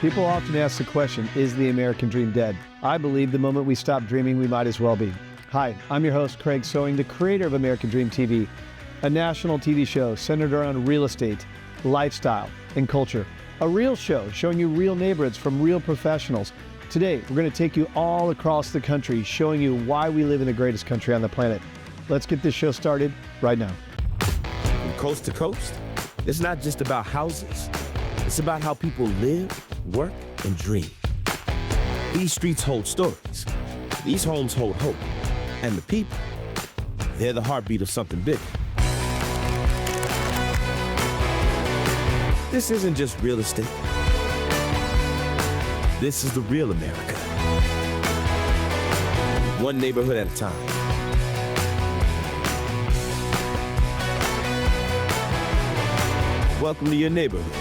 People often ask the question, is the American dream dead? I believe the moment we stop dreaming, we might as well be. Hi, I'm your host, Craig Sewing, the creator of American Dream TV, a national TV show centered around real estate, lifestyle, and culture. A real show showing you real neighborhoods from real professionals. Today, we're going to take you all across the country, showing you why we live in the greatest country on the planet. Let's get this show started right now. From coast to coast, it's not just about houses. It's about how people live, work, and dream. These streets hold stories. These homes hold hope. And the people, they're the heartbeat of something bigger. This isn't just real estate. This is the real America. One neighborhood at a time. Welcome to your neighborhood.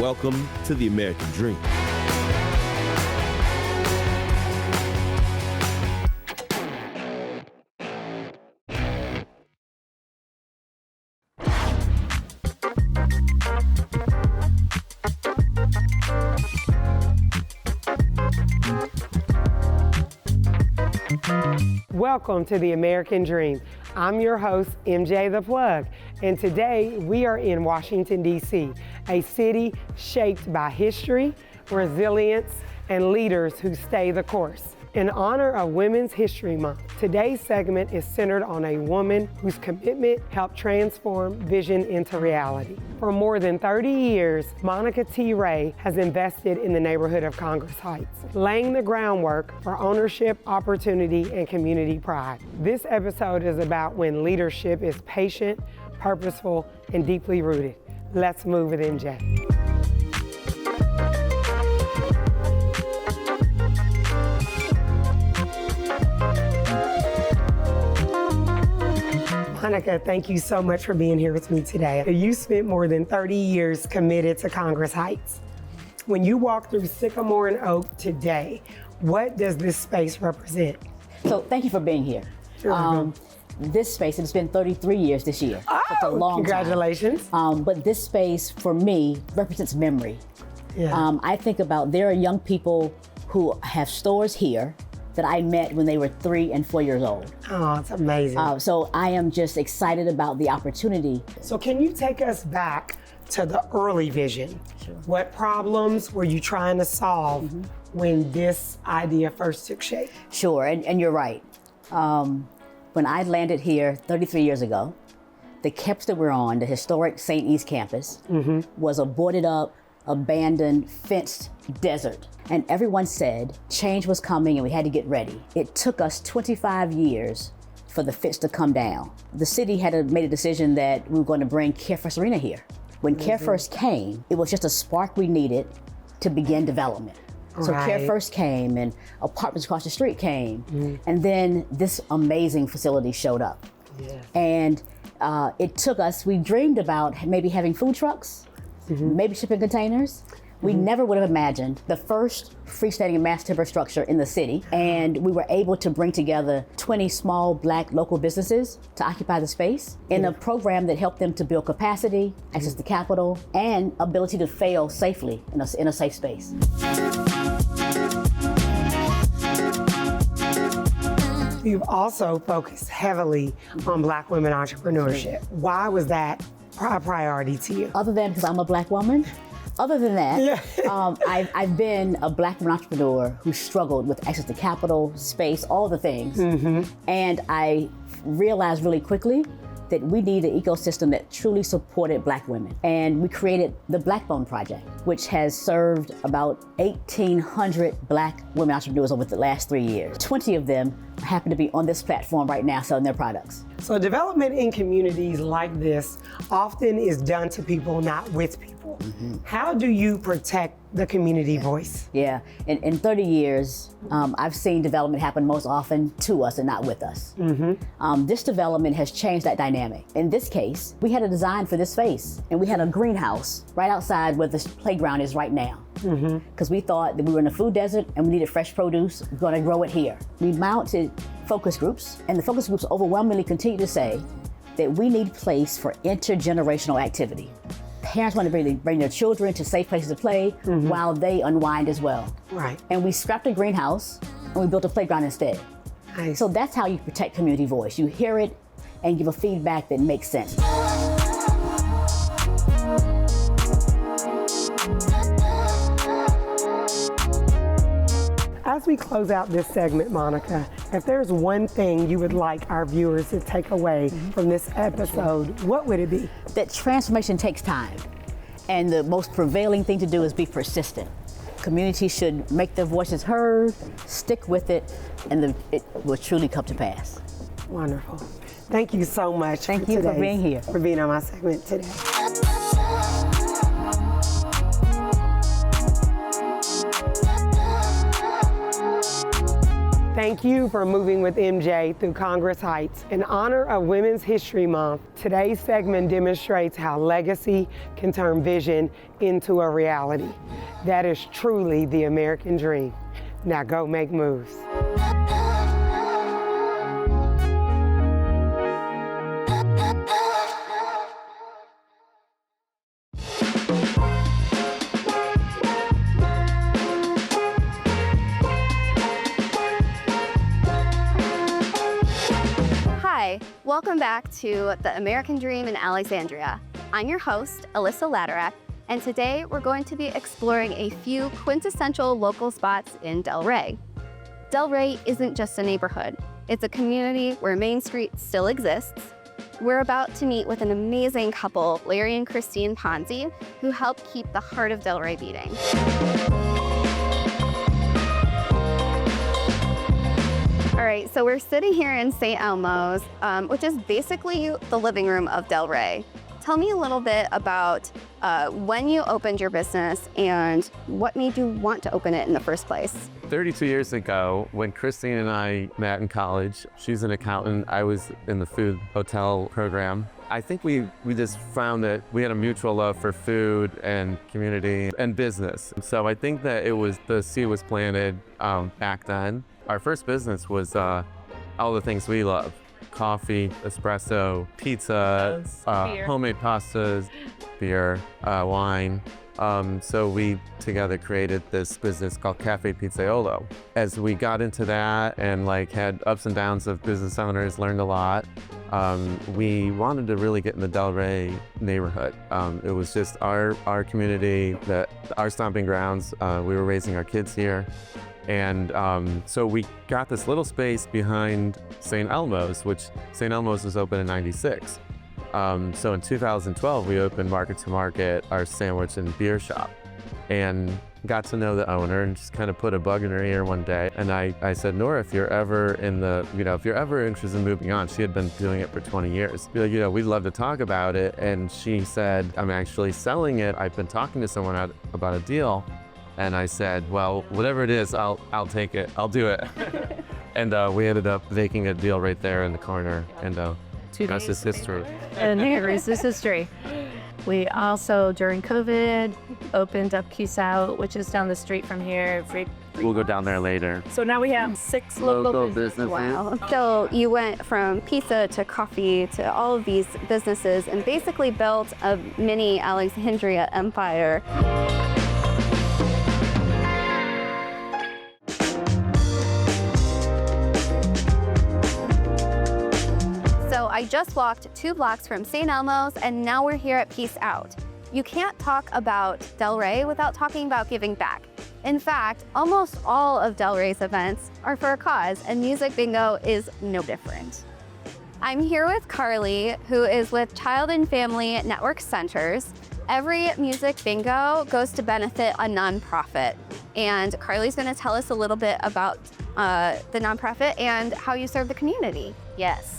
Welcome to the American Dream. Welcome to the American Dream. I'm your host, MJ the Plug, and today we are in Washington, D.C., a city shaped by history, resilience, and leaders who stay the course. In honor of Women's History Month, today's segment is centered on a woman whose commitment helped transform vision into reality. For more than 30 years, Monica T. Ray has invested in the neighborhood of Congress Heights, laying the groundwork for ownership, opportunity, and community pride. This episode is about when leadership is patient, purposeful, and deeply rooted. Let's move with MJ. Monica, thank you so much for being here with me today. You spent more than 30 years committed to Congress Heights. When you walk through Sycamore and Oak today, what does this space represent? So thank you for being here. Sure. This space, it's been 33 years this year. Oh, it's a long congratulations. time. But this space, for me, represents memory. Yeah. I think about there are young people who have stores here that I met when they were 3 and 4 years old. Oh, it's amazing. So I am just excited about the opportunity. So can you take us back to the early vision? Sure. What problems were you trying to solve when this idea first took shape? Sure, and you're right. When I landed here 33 years ago, the campus that we're on, the historic St. East campus, was a boarded up, abandoned, fenced desert. And everyone said change was coming and we had to get ready. It took us 25 years for the fence to come down. The city had made a decision that we were going to bring Care First Arena here. When Care First came, it was just a spark we needed to begin development. So Care First came and apartments across the street came. And then this amazing facility showed up. Yes. And it took us, we dreamed about maybe having food trucks, maybe shipping containers. We never would have imagined the first freestanding mass timber structure in the city. And we were able to bring together 20 small Black local businesses to occupy the space in a program that helped them to build capacity, access to capital, and ability to fail safely in a safe space. You've also focused heavily on Black women entrepreneurship. Why was that a priority to you? Other than because I'm a Black woman, other than that, I've been a Black woman entrepreneur who struggled with access to capital, space, all the things. And I realized really quickly that we need an ecosystem that truly supported Black women. And we created the Blackbone Project, which has served about 1,800 Black women entrepreneurs over the last 3 years. 20 of them happen to be on this platform right now selling their products. So development in communities like this often is done to people, not with people. How do you protect the community voice? Yeah, in 30 years, I've seen development happen most often to us and not with us. This development has changed that dynamic. In this case, we had a design for this space, and we had a greenhouse right outside where the playground is right now. Because we thought that we were in a food desert and we needed fresh produce, we're gonna grow it here. We mounted focus groups, and the focus groups overwhelmingly continue to say that we need a place for intergenerational activity. parents want to bring their children to safe places to play while they unwind as well. Right. And we scrapped a greenhouse and we built a playground instead. Nice. So that's how you protect community voice. You hear it and give a feedback that makes sense. As we close out this segment, Monica, if there's one thing you would like our viewers to take away from this episode, what would it be? That transformation takes time. And the most prevailing thing to do is be persistent. Communities should make their voices heard, stick with it, and it will truly come to pass. Wonderful. Thank you so much. Thank you for being here. For being on my segment today. Thank you for moving with MJ through Congress Heights. In honor of Women's History Month, today's segment demonstrates how legacy can turn vision into a reality. That is truly the American dream. Now go make moves. Welcome back to The American Dream in Alexandria. I'm your host, Elissa Laderach, and today we're going to be exploring a few quintessential local spots in Delray. Delray isn't just a neighborhood. It's a community where Main Street still exists. We're about to meet with an amazing couple, Larry and Christine Ponzi, who help keep the heart of Delray beating. All right, so we're sitting here in St. Elmo's, which is basically the living room of Delray. Tell me a little bit about when you opened your business and what made you want to open it in the first place. 32 years ago, when Christine and I met in college, she's an accountant, I was in the food hotel program. I think we just found that we had a mutual love for food and community and business. So I think that the seed was planted back then. Our first business was all the things we love: coffee, espresso, pizza, homemade pastas, beer, wine. So we together created this business called Cafe Pizzaiolo. As we got into that and had ups and downs of business owners, learned a lot. We wanted to really get in the Delray neighborhood. It was just our community, our stomping grounds. We were raising our kids here. And so we got this little space behind St. Elmo's, which St. Elmo's was open in '96. So in 2012, we opened Market to Market, our sandwich and beer shop, and got to know the owner and just kind of put a bug in her ear one day. And I said, Nora, if you're ever if you're ever interested in moving on, she had been doing it for 20 years. We'd love to talk about it. And she said, I'm actually selling it. I've been talking to someone about a deal. And I said, well, whatever it is, I'll take it. I'll do it. And we ended up making a deal right there in the corner. And that's just history. And here is this history. We also, during COVID, opened up Out, which is down the street from here. We'll go down there later. So now we have 6 local businesses. Wow. So you went from pizza to coffee to all of these businesses and basically built a mini Alexandria empire. I just walked 2 blocks from St. Elmo's, and now we're here at Peace Out. You can't talk about Delray without talking about giving back. In fact, almost all of Delray's events are for a cause, and Music Bingo is no different. I'm here with Carly, who is with Child and Family Network Centers. Every Music Bingo goes to benefit a nonprofit, and Carly's going to tell us a little bit about the nonprofit and how you serve the community. Yes.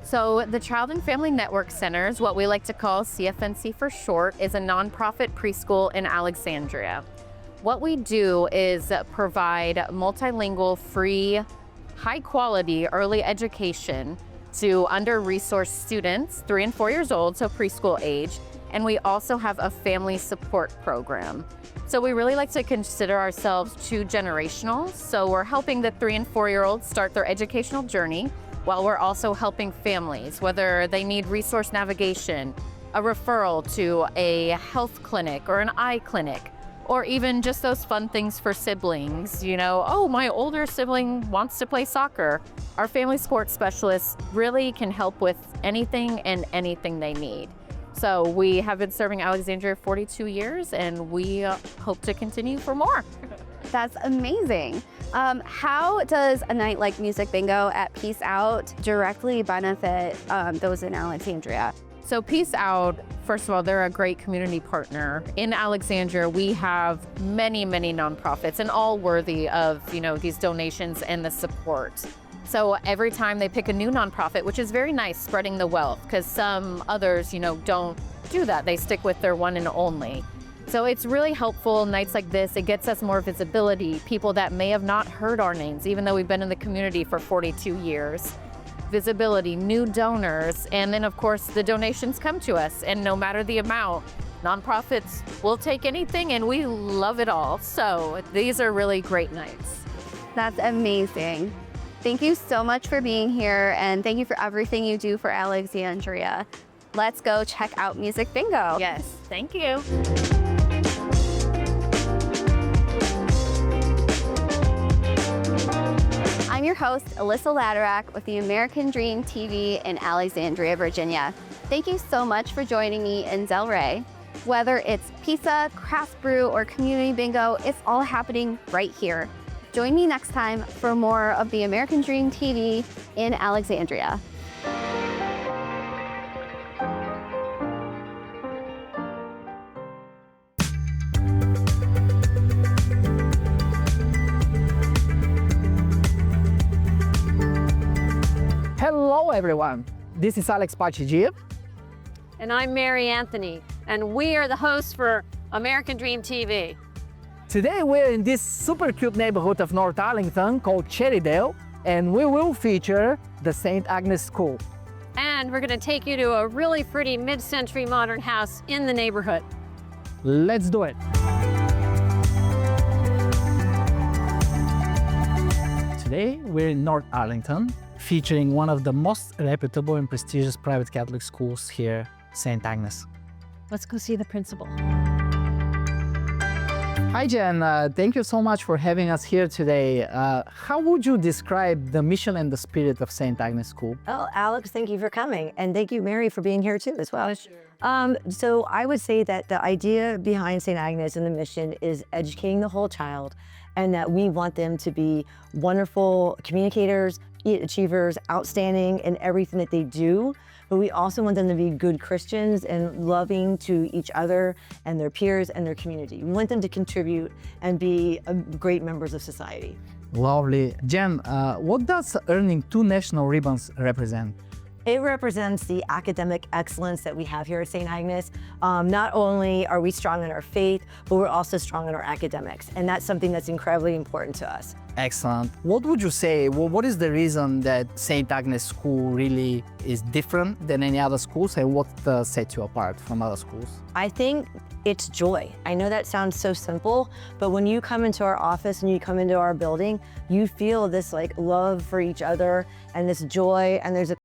So the Child and Family Network Centers, what we like to call CFNC for short, is a nonprofit preschool in Alexandria. What we do is provide multilingual, free, high-quality early education to under-resourced students, 3 and 4 years old, so preschool age, and we also have a family support program. So we really like to consider ourselves 2-generational, so we're helping the 3 and 4-year-olds start their educational journey, while we're also helping families, whether they need resource navigation, a referral to a health clinic or an eye clinic, or even just those fun things for siblings. You know, oh, my older sibling wants to play soccer. Our family sports specialists really can help with anything and anything they need. So we have been serving Alexandria 42 years, and we hope to continue for more. That's amazing. How does a night like Music Bingo at Peace Out directly benefit those in Alexandria? So Peace Out, first of all, they're a great community partner. In Alexandria, we have many, many nonprofits, and all worthy of, you know, these donations and the support. So every time they pick a new nonprofit, which is very nice, spreading the wealth, because some others, you know, don't do that. They stick with their one and only. So it's really helpful nights like this. It gets us more visibility, people that may have not heard our names, even though we've been in the community for 42 years. Visibility, new donors, and then of course the donations come to us, and no matter the amount, nonprofits will take anything, and we love it all. So these are really great nights. That's amazing. Thank you so much for being here, and thank you for everything you do for Alexandria. Let's go check out Music Bingo. Yes, thank you. I'm your host, Elissa Laderach with the American Dream TV in Alexandria, Virginia. Thank you so much for joining me in Delray. Whether it's pizza, craft brew, or community bingo, it's all happening right here. Join me next time for more of the American Dream TV in Alexandria. Hello everyone, this is Pachedzhiev. And I'm Mary Anthony, and we are the hosts for American Dream TV. Today we're in this super cute neighborhood of North Arlington called Cherrydale, and we will feature the St. Agnes School. And we're going to take you to a really pretty mid-century modern house in the neighborhood. Let's do it. Today we're in North Arlington, featuring one of the most reputable and prestigious private Catholic schools here, St. Agnes. Let's go see the principal. Hi Jen, thank you so much for having us here today. How would you describe the mission and the spirit of St. Agnes School? Well, Alex, thank you for coming. And thank you, Mary, for being here too as well. So I would say that the idea behind St. Agnes and the mission is educating the whole child, and that we want them to be wonderful communicators, achievers, outstanding in everything that they do. But we also want them to be good Christians and loving to each other and their peers and their community. We want them to contribute and be great members of society. Lovely. Jen, what does earning 2 national ribbons represent? It represents the academic excellence that we have here at St. Agnes. Not only are we strong in our faith, but we're also strong in our academics. And that's something that's incredibly important to us. Excellent. What would you say, what is the reason that St. Agnes School really is different than any other schools, and what sets you apart from other schools? I think it's joy. I know that sounds so simple, but when you come into our office and you come into our building, you feel this like love for each other and this joy, and there's a